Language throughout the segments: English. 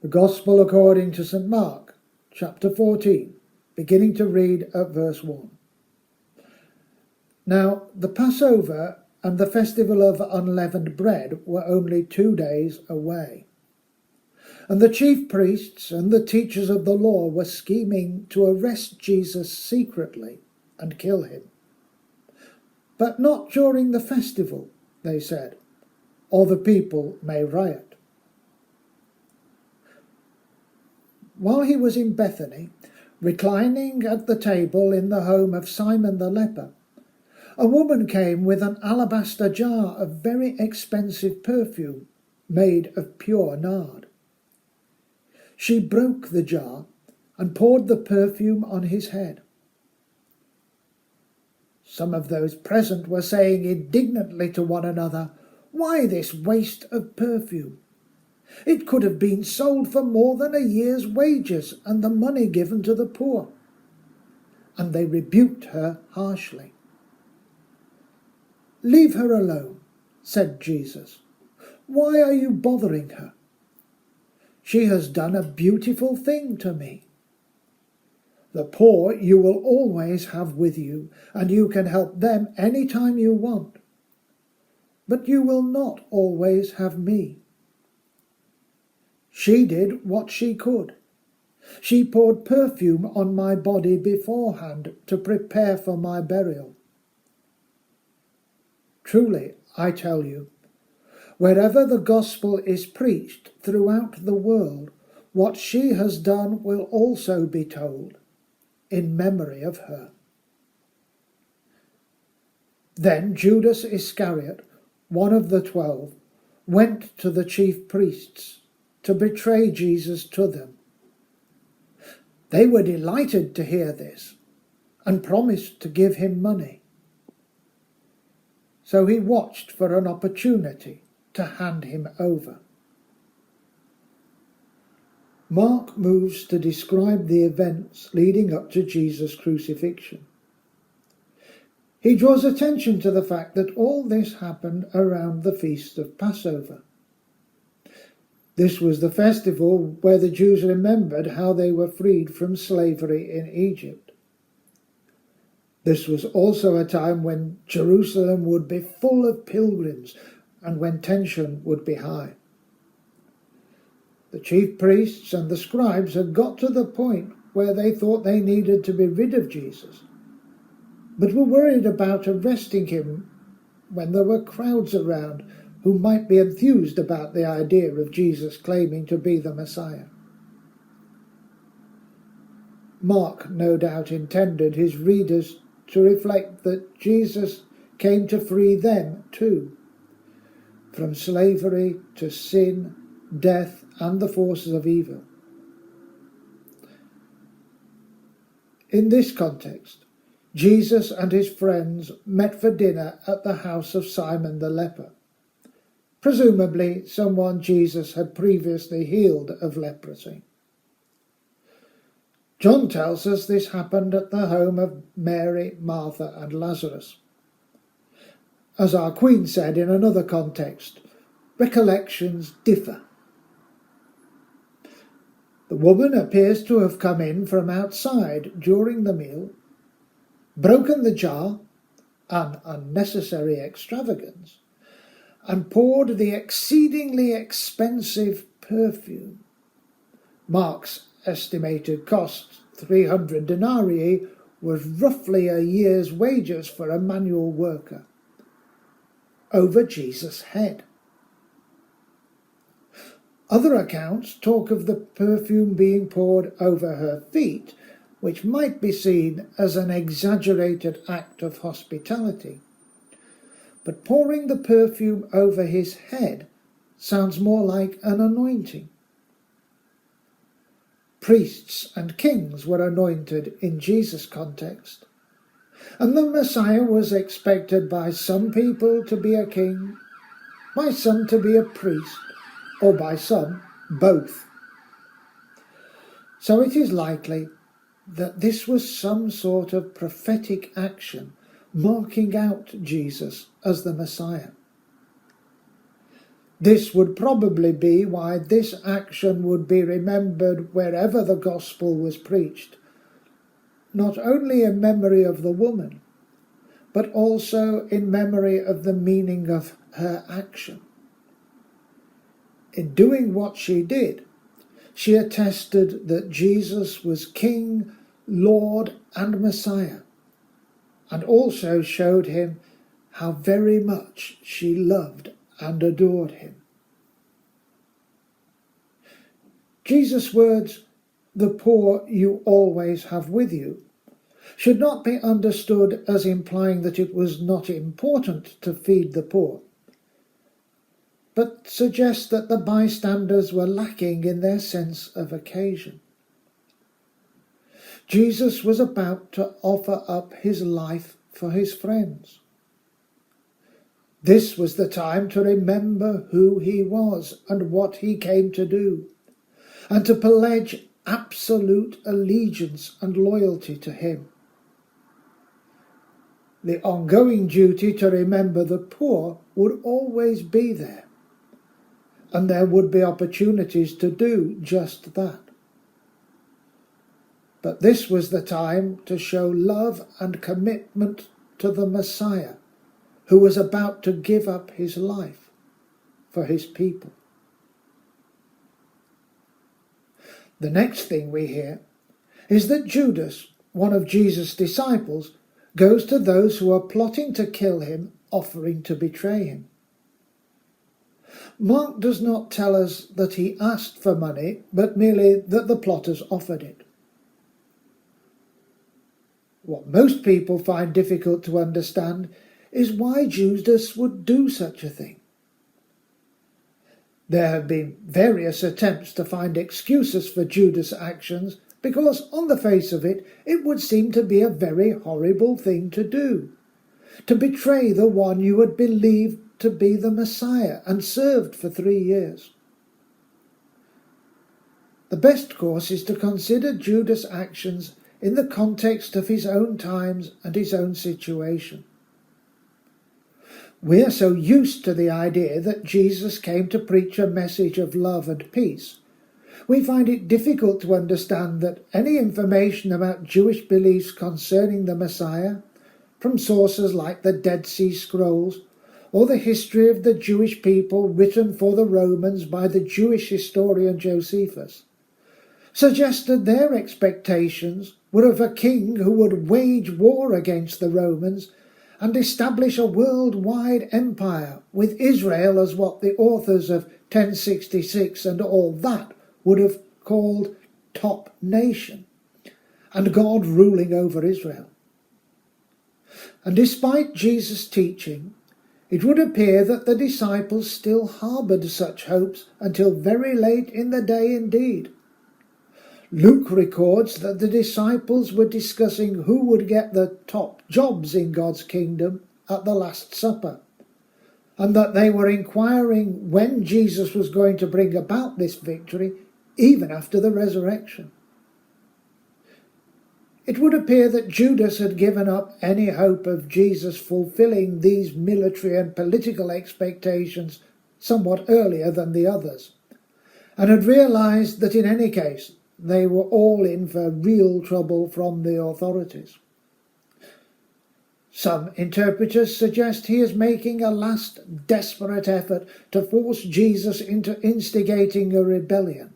The Gospel according to St. Mark, chapter 14, beginning to read at verse 1. Now the Passover and the festival of unleavened bread were only 2 days away. And the chief priests and the teachers of the law were scheming to arrest Jesus secretly and kill him. But not during the festival, they said, or the people may riot. While he was in Bethany, reclining at the table in the home of Simon the leper, a woman came with an alabaster jar of very expensive perfume made of pure nard. She broke the jar and poured the perfume on his head. Some of those present were saying indignantly to one another, "Why this waste of perfume? It could have been sold for more than a year's wages and the money given to the poor." And they rebuked her harshly. "Leave her alone," said Jesus. "Why are you bothering her? She has done a beautiful thing to me. The poor you will always have with you, and you can help them any time you want. But you will not always have me. She did what she could. She poured perfume on my body beforehand to prepare for my burial. Truly, I tell you, wherever the gospel is preached throughout the world, what she has done will also be told, in memory of her." Then Judas Iscariot, one of the 12, went to the chief priests to betray Jesus to them. They were delighted to hear this and promised to give him money. So he watched for an opportunity to hand him over. Mark moves to describe the events leading up to Jesus' crucifixion. He draws attention to the fact that all this happened around the feast of Passover. This was the festival where the Jews remembered how they were freed from slavery in Egypt. This was also a time when Jerusalem would be full of pilgrims and when tension would be high. The chief priests and the scribes had got to the point where they thought they needed to be rid of Jesus, but were worried about arresting him when there were crowds around who might be enthused about the idea of Jesus claiming to be the Messiah. Mark no doubt intended his readers to reflect that Jesus came to free them too, from slavery to sin, death, and the forces of evil. In this context, Jesus and his friends met for dinner at the house of Simon the leper, presumably someone Jesus had previously healed of leprosy. John tells us this happened at the home of Mary, Martha, and Lazarus. As our Queen said in another context, recollections differ. The woman appears to have come in from outside during the meal, broken the jar, an unnecessary extravagance, and poured the exceedingly expensive perfume. Mark's estimated cost, 300 denarii, was roughly a year's wages for a manual worker, over Jesus' head. Other accounts talk of the perfume being poured over her feet, which might be seen as an exaggerated act of hospitality. But pouring the perfume over his head sounds more like an anointing. Priests and kings were anointed in Jesus' context, and the Messiah was expected by some people to be a king, by some to be a priest, or by some, both. So it is likely that this was some sort of prophetic action marking out Jesus as the Messiah. This would probably be why this action would be remembered wherever the gospel was preached, not only in memory of the woman, but also in memory of the meaning of her action. In doing what she did, she attested that Jesus was King, Lord, and Messiah, and also showed him how very much she loved and adored him. Jesus' words, "The poor you always have with you," should not be understood as implying that it was not important to feed the poor, but suggest that the bystanders were lacking in their sense of occasion. Jesus was about to offer up his life for his friends. This was the time to remember who he was and what he came to do, and to pledge absolute allegiance and loyalty to him. The ongoing duty to remember the poor would always be there, and there would be opportunities to do just that. But this was the time to show love and commitment to the Messiah, who was about to give up his life for his people. The next thing we hear is that Judas, one of Jesus' disciples, goes to those who are plotting to kill him, offering to betray him. Mark does not tell us that he asked for money, but merely that the plotters offered it. What most people find difficult to understand is why Judas would do such a thing. There have been various attempts to find excuses for Judas' actions because, on the face of it, it would seem to be a very horrible thing to do, to betray the one you had believed to be the Messiah and served for 3 years. The best course is to consider Judas' actions in the context of his own times and his own situation. We are so used to the idea that Jesus came to preach a message of love and peace, we find it difficult to understand that any information about Jewish beliefs concerning the Messiah, from sources like the Dead Sea Scrolls, or the history of the Jewish people written for the Romans by the Jewish historian Josephus, suggested their expectations were of a king who would wage war against the Romans and establish a worldwide empire, with Israel as what the authors of 1066 and all that would have called top nation, and God ruling over Israel. And despite Jesus' teaching, it would appear that the disciples still harboured such hopes until very late in the day indeed. Luke records that the disciples were discussing who would get the top jobs in God's kingdom at the Last Supper, and that they were inquiring when Jesus was going to bring about this victory, even after the resurrection. It would appear that Judas had given up any hope of Jesus fulfilling these military and political expectations somewhat earlier than the others, and had realised that in any case they were all in for real trouble from the authorities. Some interpreters suggest he is making a last desperate effort to force Jesus into instigating a rebellion,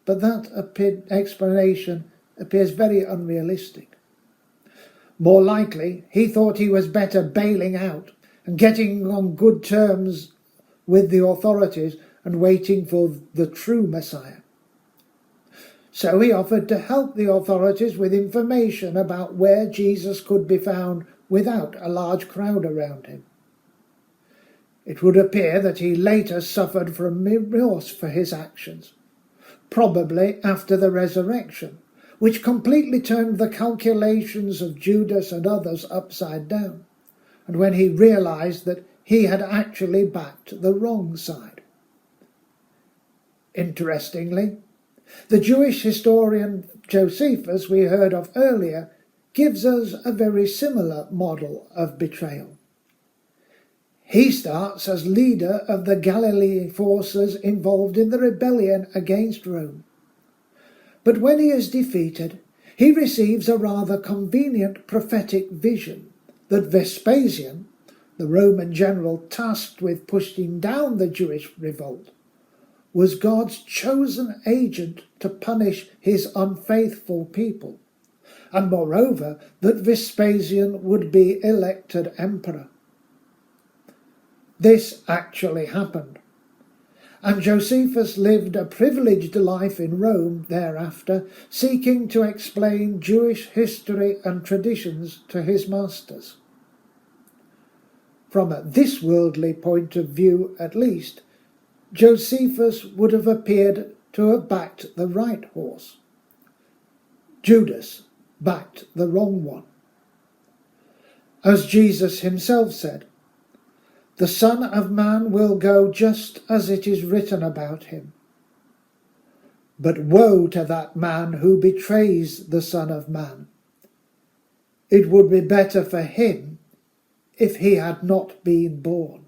but that explanation appears very unrealistic. More likely, he thought he was better bailing out and getting on good terms with the authorities and waiting for the true Messiah. So he offered to help the authorities with information about where Jesus could be found without a large crowd around him. It would appear that he later suffered from remorse for his actions, probably after the resurrection, which completely turned the calculations of Judas and others upside down, and when he realised that he had actually backed the wrong side. Interestingly, the Jewish historian Josephus we heard of earlier gives us a very similar model of betrayal. He starts as leader of the Galilee forces involved in the rebellion against Rome. But when he is defeated, he receives a rather convenient prophetic vision that Vespasian, the Roman general tasked with pushing down the Jewish revolt, was God's chosen agent to punish his unfaithful people, and moreover that Vespasian would be elected emperor. This actually happened, and Josephus lived a privileged life in Rome thereafter, seeking to explain Jewish history and traditions to his masters. From this worldly point of view, at least, Josephus would have appeared to have backed the right horse. Judas backed the wrong one. As Jesus himself said, "The Son of Man will go just as it is written about him. But woe to that man who betrays the Son of Man. It would be better for him if he had not been born."